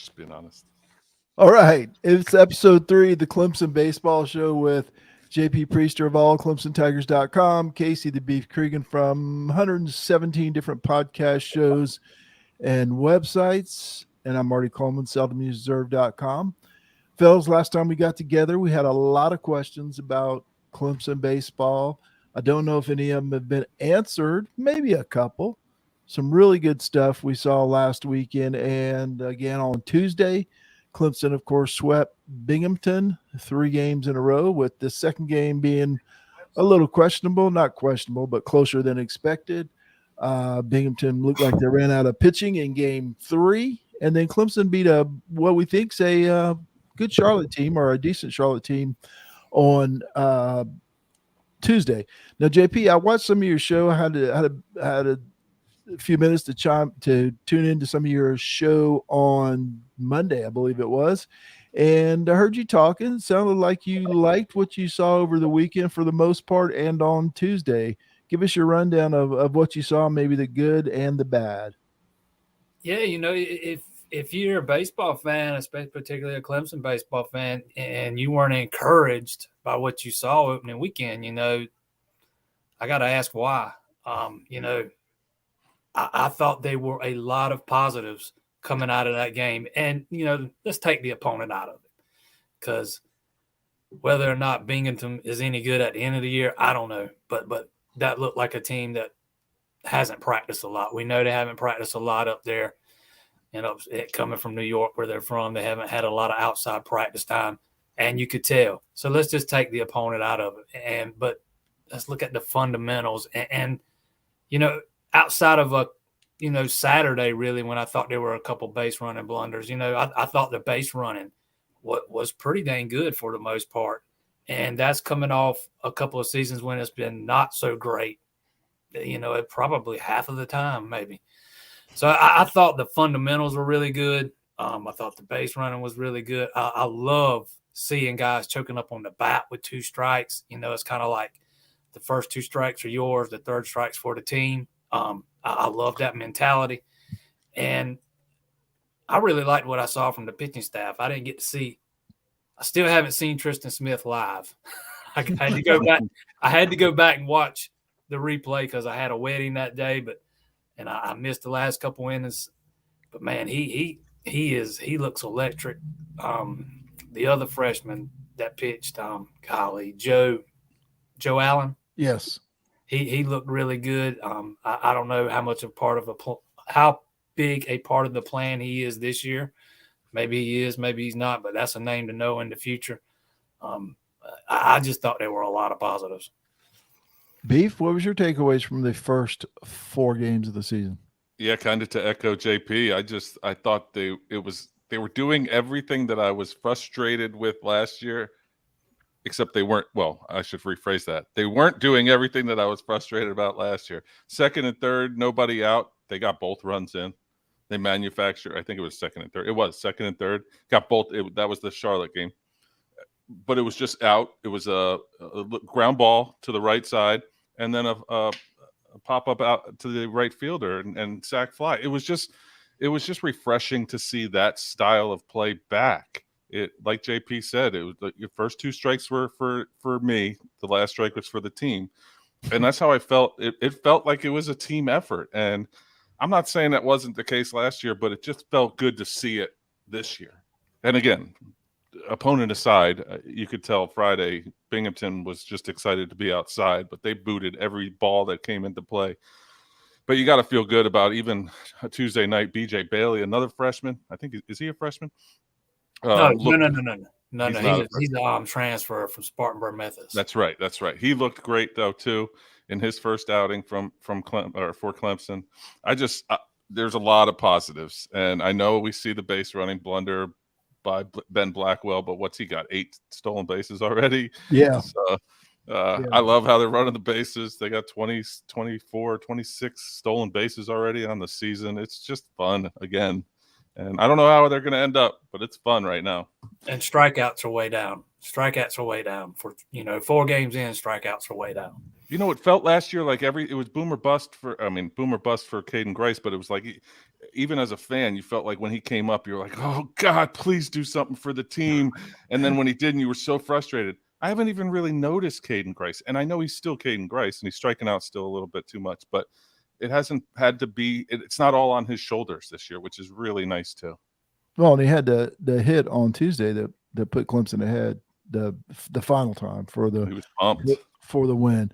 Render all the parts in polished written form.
Just being honest. All right. It's episode 3 of the Clemson Baseball Show with JP Priester of allclemsontigers.com, Casey the Beef Cregan from 117 different podcast shows and websites, and I'm Marty Coleman, seldomnewsreserve.com. Fellas, last time we got together, we had a lot of questions about Clemson baseball. I don't know if any of them have been answered, maybe a couple. Some really good stuff we saw last weekend. And again, on Tuesday, Clemson, of course, swept Binghamton 3 games in a row, with the second game being a little questionable, not questionable, but closer than expected. Binghamton looked like they ran out of pitching in game 3. And then Clemson beat what we think's a good Charlotte team, or a decent Charlotte team, on Tuesday. Now, JP, I watched some of your show. I had a few minutes to tune into some of your show on Monday, I believe it was, and I heard you talking. It sounded like you liked what you saw over the weekend for the most part, and on Tuesday. Give us your rundown of what you saw, maybe the good and the bad. Yeah, if you're a baseball fan, especially particularly a Clemson baseball fan, and you weren't encouraged by what you saw opening weekend, I got to ask why. I thought there were a lot of positives coming out of that game. And, let's take the opponent out of it. Because whether or not Binghamton is any good at the end of the year, I don't know. But that looked like a team that hasn't practiced a lot. We know they haven't practiced a lot up there. Coming from New York, where they're from, they haven't had a lot of outside practice time. And you could tell. So let's just take the opponent out of it. But let's look at the fundamentals. Outside of Saturday, really, when I thought there were a couple base running blunders, I thought the base running was pretty dang good for the most part. And that's coming off a couple of seasons when it's been not so great, probably half of the time, maybe. So I thought the fundamentals were really good. I thought the base running was really good. I love seeing guys choking up on the bat with 2 strikes. It's kind of like the first 2 strikes are yours, the third strike's for the team. I love that mentality. And I really liked what I saw from the pitching staff. I didn't get to see – I still haven't seen Tristan Smith live. I had to go back. I had to go back and watch the replay because I had a wedding that day, and I missed the last couple innings. But, man, he looks electric. The other freshman that pitched, Joe Allen. Yes. He looked really good. I don't know how much of part of how big a part of the plan he is this year. Maybe he is, maybe he's not, but that's a name to know in the future. I just thought there were a lot of positives. Beef, what was your takeaways from the first 4 games of the season? Yeah, kind of to echo JP. I thought they were doing everything that I was frustrated with last year. Except they weren't, well, I should rephrase that. They weren't doing everything that I was frustrated about last year. Second and third, nobody out. They got both runs in. They manufactured, I think it was second and third. It was second and third. Got both. That was the Charlotte game. But it was just out. It was a ground ball to the right side, and then a pop-up out to the right fielder and sac fly. It was just refreshing to see that style of play back. It, like JP said, it was your first 2 strikes were for me. The last strike was for the team, and that's how I felt. It felt like it was a team effort, and I'm not saying that wasn't the case last year, but it just felt good to see it this year. And again, opponent aside, you could tell Friday Binghamton was just excited to be outside, but they booted every ball that came into play. But you got to feel good about even Tuesday night. BJ Bailey, another freshman. I think is he a freshman? No. He's a transfer from Spartanburg Methodist. That's right. He looked great though too in his first outing for Clemson. There's a lot of positives, and I know we see the base running blunder by Ben Blackwell, but what's he got? 8 stolen bases already. Yeah. So, I love how they're running the bases. They got 20, 24, 26 stolen bases already on the season. It's just fun again. And I don't know how they're going to end up, but it's fun right now. And strikeouts are way down. Strikeouts are way down for 4 games in. Strikeouts are way down. You know, it felt last year like it was boomer bust for Caden Grice, but it was like, even as a fan, you felt like when he came up, you were like, oh God, please do something for the team. And then when he didn't, you were so frustrated. I haven't even really noticed Caden Grice, and I know he's still Caden Grice, and he's striking out still a little bit too much, but it hasn't had to be. It's not all on his shoulders this year, which is really nice too. Well, and he had the hit on Tuesday that put Clemson ahead the final time for He was pumped for the win.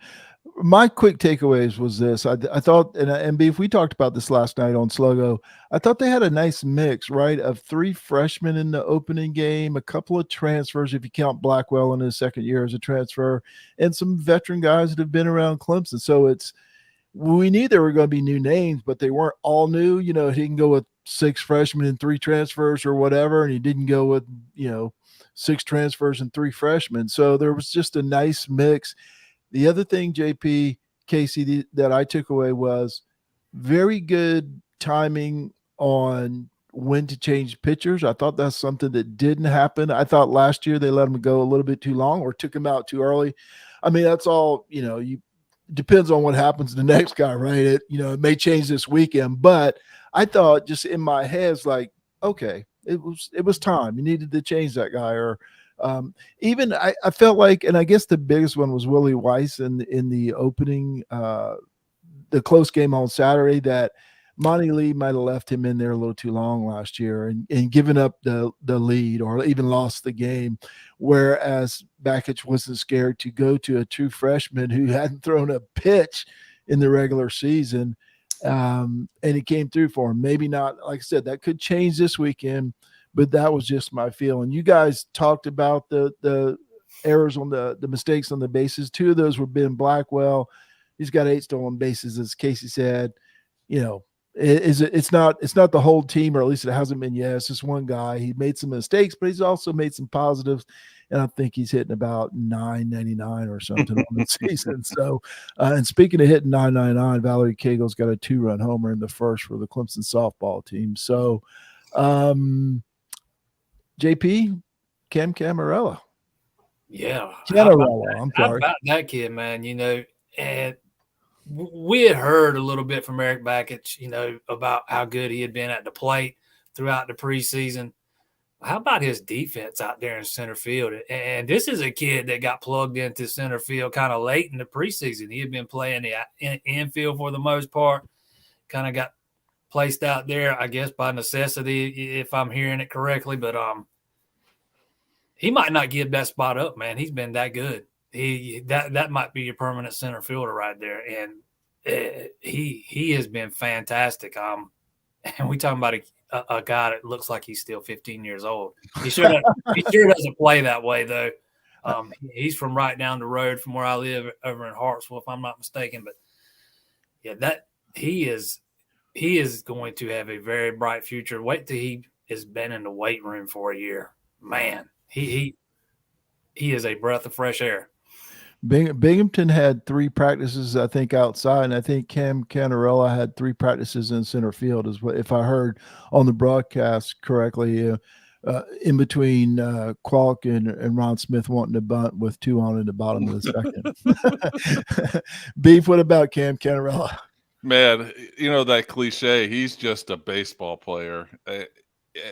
My quick takeaways was this. I thought, and Beef, we talked about this last night on Sluggo. I thought they had a nice mix, right, of 3 freshmen in the opening game, a couple of transfers, if you count Blackwell in his second year as a transfer, and some veteran guys that have been around Clemson. So we knew there were going to be new names, but they weren't all new. He didn't go with 6 freshmen and 3 transfers or whatever, and he didn't go with 6 transfers and 3 freshmen. So there was just a nice mix. The other thing, JP, Casey, that I took away was very good timing on when to change pitchers. I thought that's something that didn't happen. I thought last year they let him go a little bit too long or took him out too early. I mean, that's all, depends on what happens to the next guy, right? It may change this weekend, but I thought just in my head, it's like, okay, it was time. You needed to change that guy. Or even I felt like, and I guess the biggest one was Willie Weiss in the opening, the close game on Saturday, that Monty Lee might have left him in there a little too long last year and given up the lead or even lost the game. Whereas Bakich wasn't scared to go to a true freshman who hadn't thrown a pitch in the regular season. And he came through for him. Maybe not, like I said, that could change this weekend, but that was just my feeling. You guys talked about the errors on the mistakes on the bases. 2 of those were Ben Blackwell. He's got 8 stolen bases, as Casey said. It's not the whole team, or at least it hasn't been yet. It's just one guy. He made some mistakes, but he's also made some positives, and I think he's hitting about 999 or something on the season. So, and speaking of hitting 999, Valerie Cagle's got a 2-run homer in the first for the Clemson softball team. So, JP, Cam Camarella. Yeah. Canarella, I'm sorry. How about that kid, man? And we had heard a little bit from Eric Bakich, about how good he had been at the plate throughout the preseason. How about his defense out there in center field? And this is a kid that got plugged into center field kind of late in the preseason. He had been playing the infield for the most part, kind of got placed out there, I guess, by necessity, if I'm hearing it correctly. But he might not give that spot up, man. He's been that good. That might be your permanent center fielder right there, and he has been fantastic. And we talking about a guy that looks like he's still 15 years old. He sure doesn't play that way though. He's from right down the road from where I live over in Hartsville, if I'm not mistaken. But yeah, that he is going to have a very bright future. Wait till he has been in the weight room for a year, man. He is a breath of fresh air. Binghamton had 3 practices, I think, outside, and I think Cam Canarella had 3 practices in center field, is what, if I heard on the broadcast correctly, in between Kwok and Ron Smith wanting to bunt with 2 on in the bottom of the second. Beef, what about Cam Canarella? Man, that cliche, he's just a baseball player.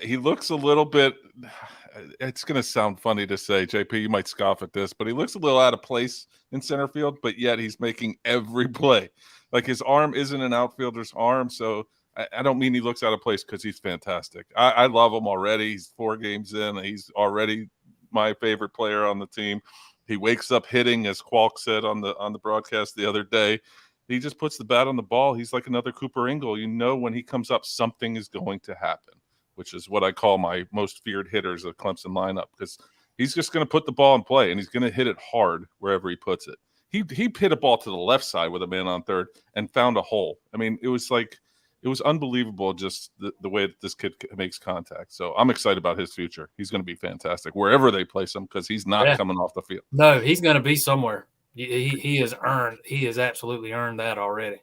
He looks a little bit, it's going to sound funny to say, JP, you might scoff at this, but he looks a little out of place in center field, but yet he's making every play. Like, his arm isn't an outfielder's arm, so I don't mean he looks out of place because he's fantastic. I love him already. He's 4 games in. He's already my favorite player on the team. He wakes up hitting, as Kwok said on the broadcast the other day. He just puts the bat on the ball. He's like another Cooper Ingle. When he comes up, something is going to happen, which is what I call my most feared hitters of Clemson lineup, because he's just going to put the ball in play, and he's going to hit it hard wherever he puts it. He hit a ball to the left side with a man on third and found a hole. I mean, it was unbelievable just the way that this kid makes contact. So I'm excited about his future. He's going to be fantastic wherever they place him, because he's not coming off the field. No, he's going to be somewhere. He has absolutely earned that already.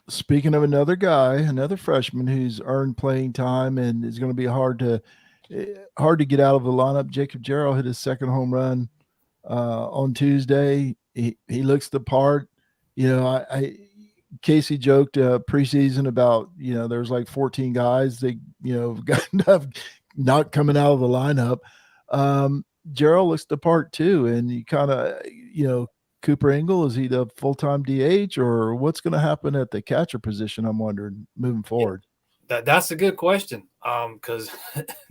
speaking of another guy, another freshman who's earned playing time and is going to be hard to get out of the lineup. Jacob Jarrell hit his second home run on Tuesday. He looks the part. Casey joked preseason about there's like 14 guys that got not coming out of the lineup. Gerald looks the part too, and you kind of Cooper Engel, is he the full-time DH, or what's going to happen at the catcher position? I'm wondering moving forward. That's a good question. Because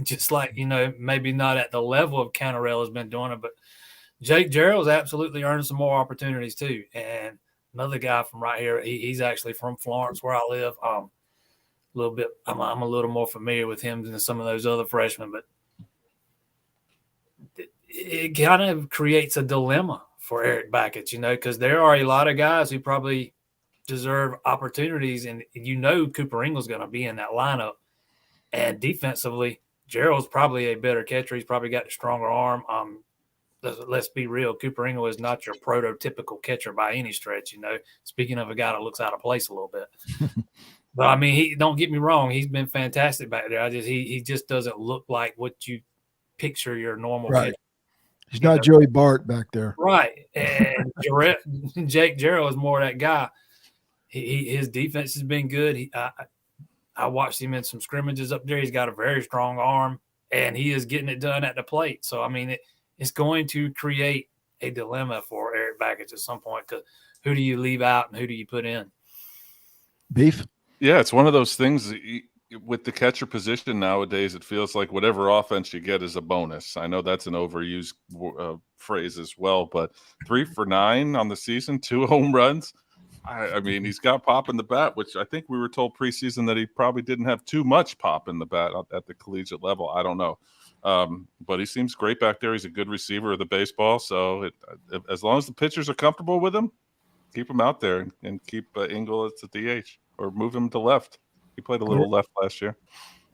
just like maybe not at the level of Cantarell has been doing it, but Jake Gerald's absolutely earning some more opportunities too. And another guy from right here, he's actually from Florence, where I live. A little bit, I'm a little more familiar with him than some of those other freshmen, but it kind of creates a dilemma for Eric Backett, because there are a lot of guys who probably deserve opportunities, and Cooper Engel's going to be in that lineup. And defensively, Gerald's probably a better catcher. He's probably got a stronger arm. Let's be real. Cooper Engel is not your prototypical catcher by any stretch. Speaking of a guy that looks out of place a little bit, but I mean, don't get me wrong. He's been fantastic back there. He just doesn't look like what you picture your normal catcher. He's not Joey Bart back there, right? And Jake Gerald is more that guy. His defense has been good. I watched him in some scrimmages up there. He's got a very strong arm, and he is getting it done at the plate. So, I mean, it's going to create a dilemma for Eric Backett at some point, because who do you leave out and who do you put in? Beef? Yeah, it's one of those things with the catcher position nowadays. It feels like whatever offense you get is a bonus. I know that's an overused phrase as well, but 3 for 9 on the season, 2 home runs. I mean, he's got pop in the bat, which I think we were told preseason that he probably didn't have too much pop in the bat at the collegiate level. I don't know. But he seems great back there. He's a good receiver of the baseball. So as long as the pitchers are comfortable with him, keep him out there and keep Engel as the DH or move him to left. He played a little left last year.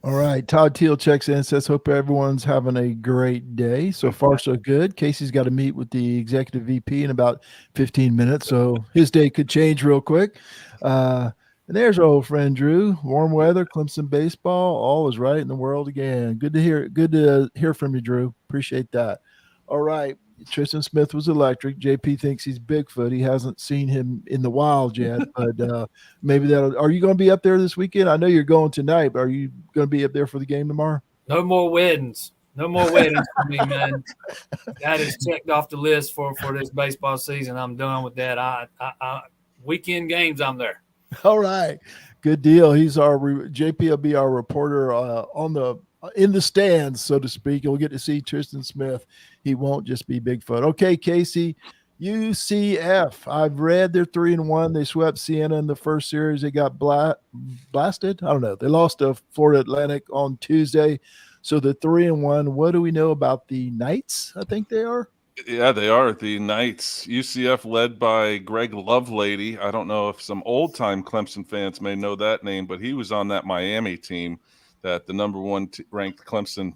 All right. Todd Teal checks in and says, hope everyone's having a great day. So far, so good. Casey's got to meet with the executive VP in about 15 minutes, so his day could change real quick. And there's our old friend Drew. Warm weather, Clemson baseball, all is right in the world again. Good to hear from you, Drew. Appreciate that. All right. Tristan Smith was electric. JP thinks he's Bigfoot. He hasn't seen him in the wild yet, but maybe are you going to be up there this weekend? I know you're going tonight, but are you going to be up there for the game tomorrow? No more weddings. No more weddings for me, man. That is checked off the list for this baseball season. I'm done with that. I weekend games, I'm there. All right. Good deal. He's JP will be our reporter in the stands, so to speak. You'll get to see Tristan Smith. He won't just be Bigfoot. Okay, Casey, UCF. I've read they're 3-1. They swept Siena in the first series. They got blasted. I don't know. They lost to Florida Atlantic on Tuesday. So the 3-1. What do we know about the Knights? I think they are. Yeah, they are the Knights. UCF led by Greg Lovelady. I don't know if some old-time Clemson fans may know that name, but he was on that Miami team that the number one ranked Clemson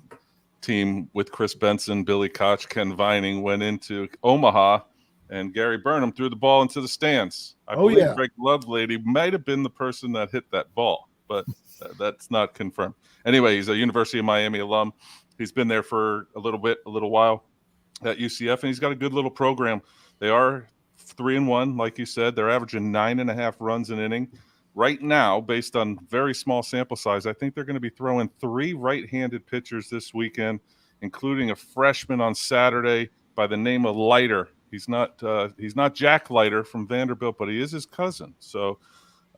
team with Chris Benson, Billy Koch, Ken Vining went into Omaha, and Gary Burnham threw the ball into the stands. I believe Greg Lovelady might have been the person that hit that ball, but that's not confirmed. Anyway, he's a University of Miami alum. He's been there for a little while at UCF, and he's got a good little program. They are 3-1, like you said. They're averaging 9.5 runs an inning. Right now, based on very small sample size, I think they're going to be throwing 3 right-handed pitchers this weekend, including a freshman on Saturday by the name of Leiter. He's not Jack Leiter from Vanderbilt, but he is his cousin. So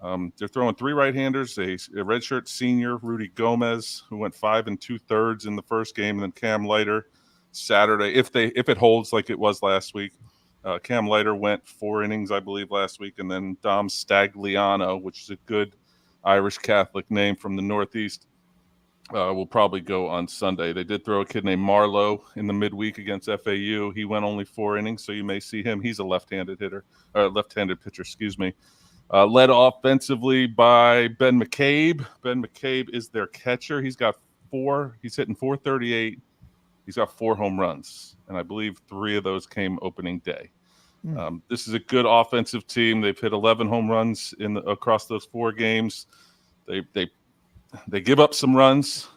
they're throwing 3 right-handers, a redshirt senior, Rudy Gomez, who went 5 2/3 in the first game, and then Cam Leiter Saturday, if it holds like it was last week. Cam Leiter went 4 innings, I believe, last week, and then Dom Stagliano, which is a good Irish Catholic name from the Northeast, will probably go on Sunday. They did throw a kid named Marlowe in the midweek against FAU. He went only 4 innings, so you may see him. He's a left-handed pitcher, excuse me. Led offensively by Ben McCabe. Ben McCabe is their catcher. He's hitting 438. He's got 4 home runs, and I believe 3 of those came opening day. This is a good offensive team. They've hit 11 home runs across those 4 games. They give up some runs.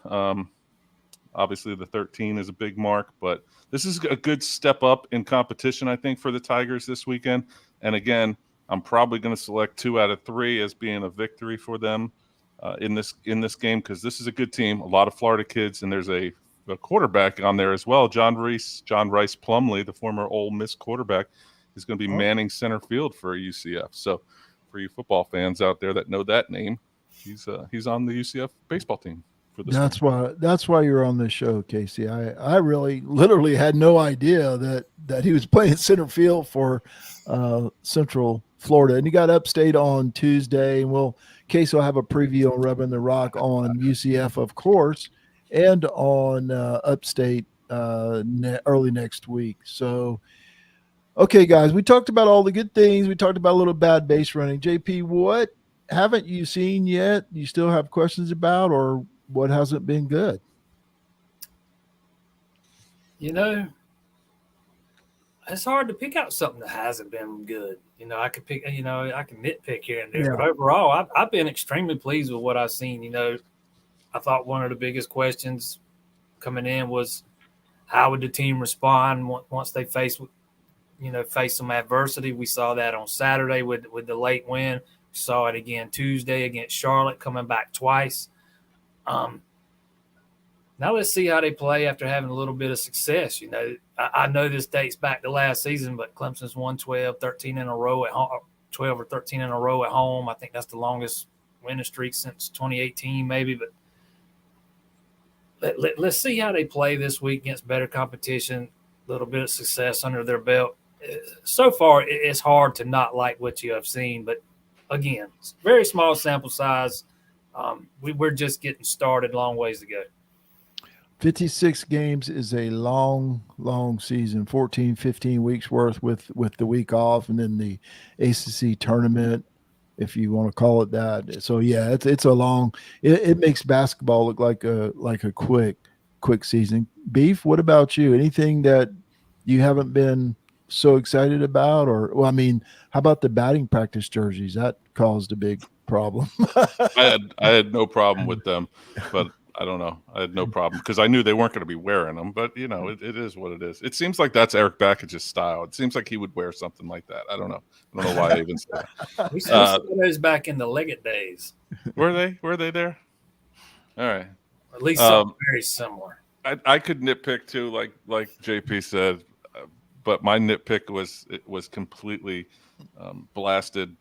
Obviously, the 13 is a big mark, but this is a good step up in competition, I think, for the Tigers this weekend. And again, I'm probably going to select 2 out of 3 as being a victory for them in this game, because this is a good team. A lot of Florida kids, and there's a quarterback on there as well. John Rice Plumlee, the former Ole Miss quarterback, is going to be manning center field for UCF. So, for you football fans out there that know that name, he's on the UCF baseball team. That's why you're on this show, Casey. I really literally had no idea that he was playing center field for Central Florida, and he got upstate on Tuesday, and Casey will have a preview on Rubbing the Rock on UCF, of course, and on upstate early next week. So, okay, guys, we talked about all the good things. We talked about a little bad base running. JP, what haven't you seen yet? You still have questions about, or what hasn't been good? It's hard to pick out something that hasn't been good. I can nitpick here and there, but overall, I've been extremely pleased with what I've seen. I thought one of the biggest questions coming in was how would the team respond once they face some adversity. We saw that on Saturday with the late win. We saw it again Tuesday against Charlotte, coming back twice. Now let's see how they play after having a little bit of success. I know this dates back to last season, but Clemson's won 12 or 13 in a row at home. I think that's the longest winning streak since 2018, maybe. But let's see how they play this week against better competition, a little bit of success under their belt. So far, it's hard to not like what you have seen, but again, it's very small sample size. We're just getting started, long ways to go. 56 games is a long, long season, 14, 15 weeks worth with the week off, and then the ACC tournament, if you want to call it that. So yeah, it's a long. It makes basketball look like a quick season. Beef, what about you? Anything that you haven't been so excited about, how about the batting practice jerseys? That caused a big problem. I had no problem with them, but I don't know. I had no problem because I knew they weren't going to be wearing them. But it is what it is. It seems like that's Eric Backage's style. It seems like he would wear something like that. I don't know why I even said that. We saw those back in the Leggett days. Were they there? All right. At least something very similar. I could nitpick too, like JP said, but my nitpick was completely blasted.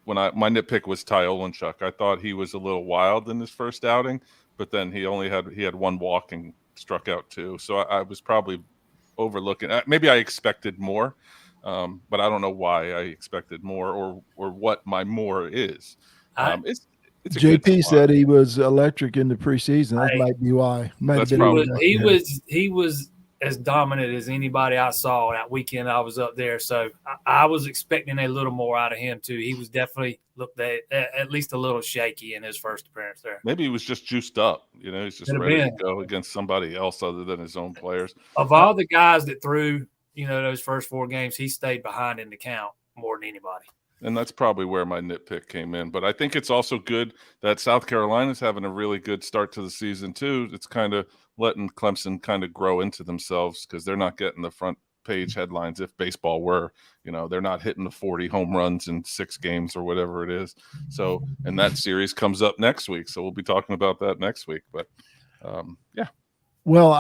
My nitpick was Ty Olenchuk. I thought he was a little wild in his first outing, but then he had one walk and struck out 2. So I was probably overlooking. Maybe I expected more, but I don't know why I expected more or what my more is. It's JP said he was electric in the preseason. That might be why. He was as dominant as anybody I saw that weekend I was up there. So I was expecting a little more out of him too. He was definitely looked at least a little shaky in his first appearance there. Maybe he was just juiced up. He's just ready to go against somebody else other than his own players. Of all the guys that threw, those first 4 games, he stayed behind in the count more than anybody. And that's probably where my nitpick came in. But I think it's also good that South Carolina's having a really good start to the season too. It's kind of letting Clemson kind of grow into themselves because they're not getting the front page headlines if baseball were. They're not hitting the 40 home runs in 6 games or whatever it is. So, and that series comes up next week. So we'll be talking about that next week. But yeah. Well,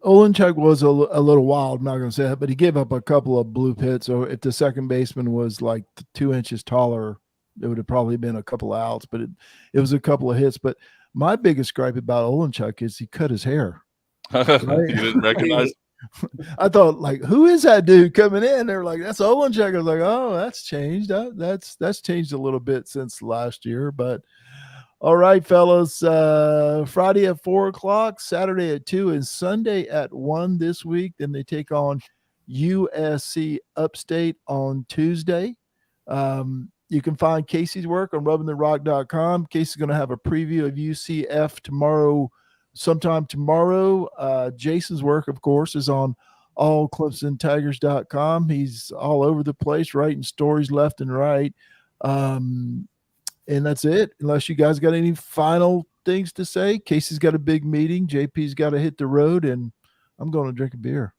Olenchuk was a little wild. I'm not going to say that, but he gave up a couple of blue hits. So if the second baseman was like 2 inches taller, it would have probably been a couple of outs, but it was a couple of hits. But my biggest gripe about Olenchuk is he cut his hair. Right? You didn't recognize. I thought, who is that dude coming in? They were like, that's Olenchuk. I was like, oh, that's changed. That's changed a little bit since last year. But all right, fellas, Friday at 4:00, Saturday at 2, and Sunday at 1 this week. Then they take on USC Upstate on Tuesday. You can find Casey's work on rubbingtherock.com. Casey's going to have a preview of UCF sometime tomorrow. Jason's work, of course, is on allclemsontigers.com. He's all over the place, writing stories left and right. And that's it. Unless you guys got any final things to say. Casey's got a big meeting. JP's got to hit the road, and I'm going to drink a beer.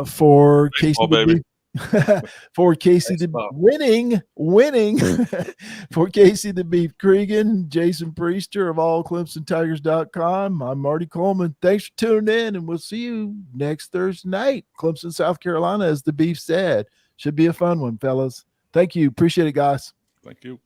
For Casey, baby. for Casey Thanks, the Bob. winning for Casey the Beef Cregan, Jason Priester of allclemsontigers.com. I'm Marty Coleman. Thanks for tuning in, and we'll see you next Thursday night. Clemson, South Carolina, as the Beef said. Should be a fun one, fellas. Thank you. Appreciate it, guys. Thank you.